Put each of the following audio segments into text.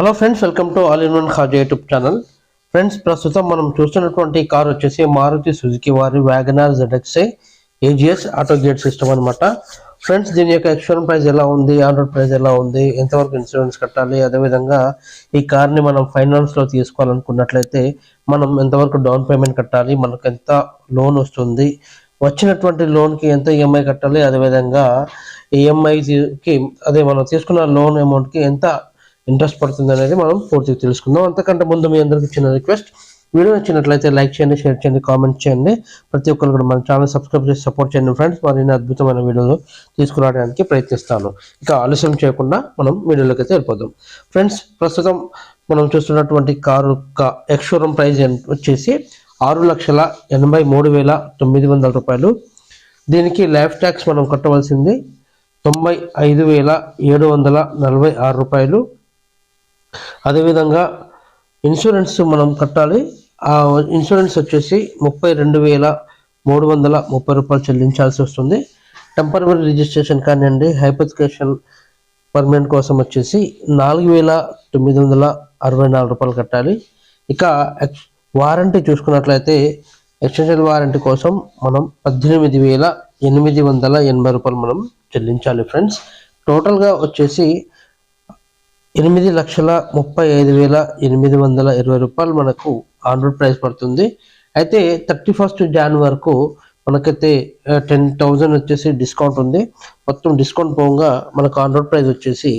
Hello friends, welcome to all in one Khaja YouTube channel. Friends, ప్రస్తుతం మనం చూస్తున్నటువంటి car వచ్చేసి మారుతి సుజుకి వారి Wagon R ZXi AGS auto gate system అనమాట. ఫ్రెండ్స్, దీని యొక్క ఎక్స్టర్నల్ ప్రైస్ ఎలా ఉంది, ఆన్ రోడ్ ప్రైస్ ఎలా ఉంది, ఎంతవరకు ఇన్సూరెన్స్ కట్టాలి, అదేవిధంగా ఈ కార్ని మనం ఫైనాన్స్లో తీసుకోవాలనుకున్నట్లయితే మనం ఎంతవరకు డౌన్ పేమెంట్ కట్టాలి, మనకు ఎంత లోన్ వస్తుంది, వచ్చినటువంటి లోన్కి ఎంత ఈఎంఐ కట్టాలి, అదేవిధంగా ఈఎంఐకి మనం తీసుకున్న లోన్ అమౌంట్కి ఎంత ఇంట్రెస్ట్ పడుతుంది అనేది మనం పూర్తిగా తెలుసుకుందాం. అంతకంటే ముందు మీ అందరికి చిన్న రిక్వెస్ట్, వీడియో నచ్చినట్లయితే లైక్ చేయండి, షేర్ చేయండి, కామెంట్ చేయండి. ప్రతి ఒక్కరు కూడా మన ఛానల్ సబ్స్క్రైబ్ చేసి సపోర్ట్ చేయండి ఫ్రెండ్స్. మరిన్ని అద్భుతమైన వీడియోలు తీసుకురావడానికి ప్రయత్నిస్తాను. ఇక ఆలస్యం చేయకుండా మనం వీడియోలోకి అయితే వెళ్ళిపోదాం. ఫ్రెండ్స్, ప్రస్తుతం మనం చూస్తున్నటువంటి కారు యొక్క ఎక్స్ షోరూమ్ ప్రైస్ వచ్చేసి 6,83,900 రూపాయలు. దీనికి లైఫ్ ట్యాక్స్ మనం కట్టవలసింది 95,746 రూపాయలు. అదేవిధంగా ఇన్సూరెన్స్ మనం కట్టాలి. ఆ ఇన్సూరెన్స్ వచ్చేసి 32,330 రూపాయలు చెల్లించాల్సి వస్తుంది. టెంపరరీ రిజిస్ట్రేషన్ కానివ్వండి, హైపోథికేషన్ పర్మనెంట్ కోసం వచ్చేసి 4,964 రూపాయలు కట్టాలి. ఇక వారంటీ చూసుకున్నట్లయితే ఎక్స్టెన్షన్ వారంటీ కోసం మనం 18,880 రూపాయలు మనం చెల్లించాలి ఫ్రెండ్స్. టోటల్గా వచ్చేసి 8,35,820 రూపాయలు మనకు ఆన్ రోడ్ ప్రైస్ పడుతుంది. అయితే 31st January వరకు మనకైతే 10,000 వచ్చేసి డిస్కౌంట్ ఉంది. మొత్తం డిస్కౌంట్ పోగా మనకు ఆన్ రోడ్ ప్రైస్ వచ్చేసి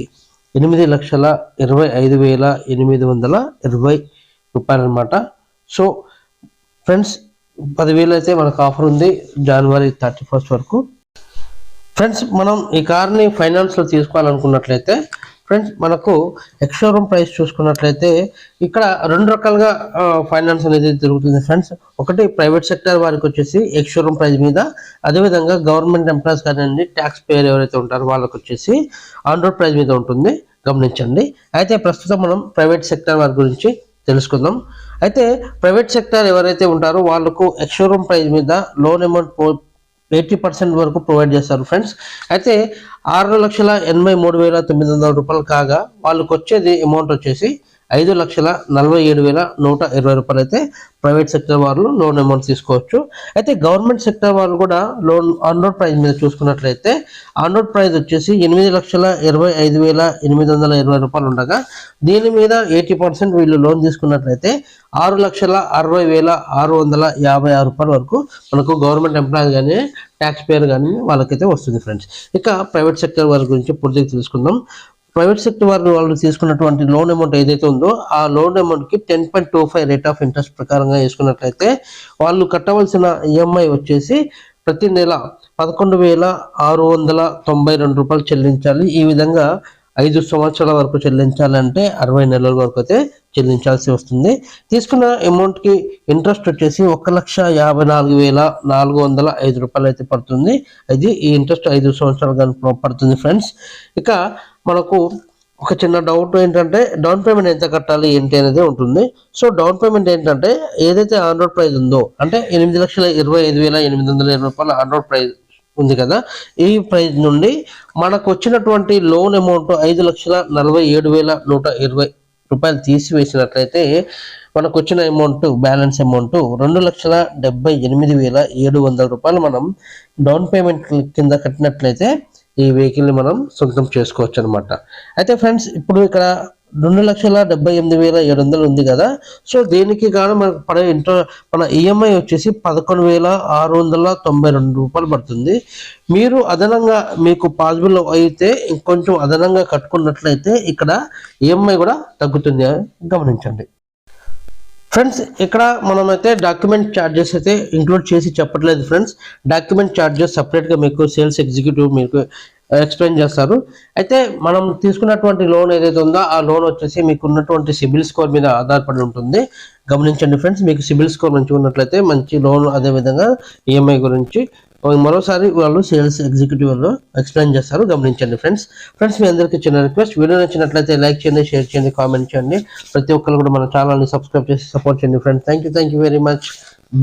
8,25,820 రూపాయలు అనమాట. సో ఫ్రెండ్స్, 10,000 అయితే మనకు ఆఫర్ ఉంది January 31st వరకు. ఫ్రెండ్స్, మనం ఈ కార్ని ఫైనాన్స్లో తీసుకోవాలనుకున్నట్లయితే ఫ్రెండ్స్, మనకు ఎక్స్ షోరూమ్ ప్రైస్ చూసుకున్నట్లయితే ఇక్కడ రెండు రకాలుగా ఫైనాన్స్ అనేది జరుగుతుంది ఫ్రెండ్స్. ఒకటి ప్రైవేట్ సెక్టర్ వారికి వచ్చేసి ఎక్స్ షోరూమ్ ప్రైస్ మీద, అదేవిధంగా గవర్నమెంట్ ఎంప్లాయీస్ కానివ్వండి, ట్యాక్స్ పేయర్ ఎవరైతే ఉంటారో వాళ్ళకి వచ్చేసి ఆన్ రోడ్ ప్రైస్ మీద ఉంటుంది, గమనించండి. అయితే ప్రస్తుతం మనం ప్రైవేట్ సెక్టర్ వారి గురించి తెలుసుకుందాం. అయితే ప్రైవేట్ సెక్టర్ ఎవరైతే ఉంటారో వాళ్ళకు ఎక్స్ షోరూమ్ ప్రైస్ మీద లోన్ అమౌంట్ 80% వరకు ప్రొవైడ్ చేస్తారు ఫ్రెండ్స్. అయితే 6,83,900 రూపాయలు కాగా వాళ్ళకు వచ్చేది అమౌంట్ వచ్చేసి 5,47,120 రూపాయలు అయితే ప్రైవేట్ సెక్టర్ వాళ్ళు లోన్ అమౌంట్ తీసుకోవచ్చు. అయితే గవర్నమెంట్ సెక్టర్ వాళ్ళు కూడా లోన్ ఆన్ రోడ్ ప్రైస్ మీద చూసుకున్నట్లయితే ఆన్ రోడ్ ప్రైస్ వచ్చేసి 8,25,820 రూపాయలు ఉండగా దీని మీద 80% వీళ్ళు లోన్ తీసుకున్నట్లయితే 6,60,656 రూపాయల వరకు మనకు గవర్నమెంట్ ఎంప్లాయీస్ కానీ ట్యాక్స్ పేయర్ కానీ వాళ్ళకైతే వస్తుంది ఫ్రెండ్స్. ఇక ప్రైవేట్ సెక్టర్ వారి గురించి పూర్తిగా తెలుసుకుందాం. ప్రైవేట్ సెక్టర్ వాళ్ళు తీసుకున్నటువంటి లోన్ అమౌంట్ ఏదైతే ఉందో ఆ లోన్ అమౌంట్కి 10.25 రేట్ ఆఫ్ ఇంట్రెస్ట్ ప్రకారంగా వేసుకున్నట్లయితే వాళ్ళు కట్టవలసిన ఈఎంఐ వచ్చేసి ప్రతి నెల 11,692 రూపాయలు చెల్లించాలి. ఈ విధంగా 5 సంవత్సరాల వరకు చెల్లించాలంటే 60 నెలల వరకు అయితే చెల్లించాల్సి వస్తుంది. తీసుకున్న అమౌంట్కి ఇంట్రెస్ట్ వచ్చేసి 1,54,405 రూపాయలు అయితే పడుతుంది. అది ఈ ఇంట్రెస్ట్ 5 సంవత్సరాలు కానీ పడుతుంది ఫ్రెండ్స్. ఇక మనకు ఒక చిన్న డౌట్ ఏంటంటే డౌన్ పేమెంట్ ఎంత కట్టాలి ఏంటి అనేది ఉంటుంది. సో డౌన్ పేమెంట్ ఏంటంటే ఏదైతే ఆన్ రోడ్ ప్రైస్ ఉందో అంటే 8,25,820 రూపాయల ఆన్ రోడ్ ప్రైస్ ఉంది కదా, ఈ ప్రైస్ నుండి మనకు వచ్చినటువంటి లోన్ అమౌంట్ 5,47,120 రూపాయలు తీసివేసినట్లయితే మనకు వచ్చిన అమౌంట్ బ్యాలెన్స్ అమౌంట్ 2,78,700 రూపాయలు మనం డౌన్ పేమెంట్ కింద కట్టినట్లయితే ఈ వెహికల్ని మనం సొంతం చేసుకోవచ్చు అనమాట. అయితే ఫ్రెండ్స్, ఇప్పుడు ఇక్కడ 2,78,700 ఉంది కదా, సో దీనికి గాను మనకు పడే మన ఈఎంఐ వచ్చేసి 11,692 రూపాయలు పడుతుంది. మీరు అదనంగా మీకు పాసిబుల్ అయితే ఇంకొంచెం అదనంగా కట్టుకున్నట్లయితే ఇక్కడ ఈఎంఐ కూడా తగ్గుతుంది, గమనించండి ఫ్రెండ్స్. ఇక్కడ మనమైతే డాక్యుమెంట్ ఛార్జెస్ అయితే ఇంక్లూడ్ చేసి చెప్పట్లేదు ఫ్రెండ్స్. డాక్యుమెంట్ ఛార్జెస్ సపరేట్గా మీకు సేల్స్ ఎగ్జిక్యూటివ్ మీకు ఎక్స్ప్లెయిన్ చేస్తారు. అయితే మనం తీసుకున్నటువంటి లోన్ ఏదైతే ఉందో ఆ లోన్ వచ్చేసి మీకు ఉన్నటువంటి సిబిల్ స్కోర్ మీద ఆధారపడి ఉంటుంది, గమనించండి ఫ్రెండ్స్. మీకు సిబిల్ స్కోర్ మంచిగా ఉన్నట్లయితే మంచి లోన్, అదేవిధంగా ఈఎంఐ గురించి మరోసారి వాళ్ళు సేల్స్ ఎగ్జిక్యూటివ్ వాళ్ళు ఎక్స్ప్లెయిన్ చేస్తారు, గమనించండి ఫ్రెండ్స్. మీ అందరికీ చిన్న రిక్వెస్ట్, వీడియో నచ్చినట్లయితే లైక్ చేయండి, షేర్ చేయండి, కామెంట్ చేయండి. ప్రతి ఒక్కరు కూడా మన ఛానల్ని సబ్స్క్రైబ్ చేసి సపోర్ట్ చేయండి friends. Thank you very much.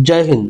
జై హింద్.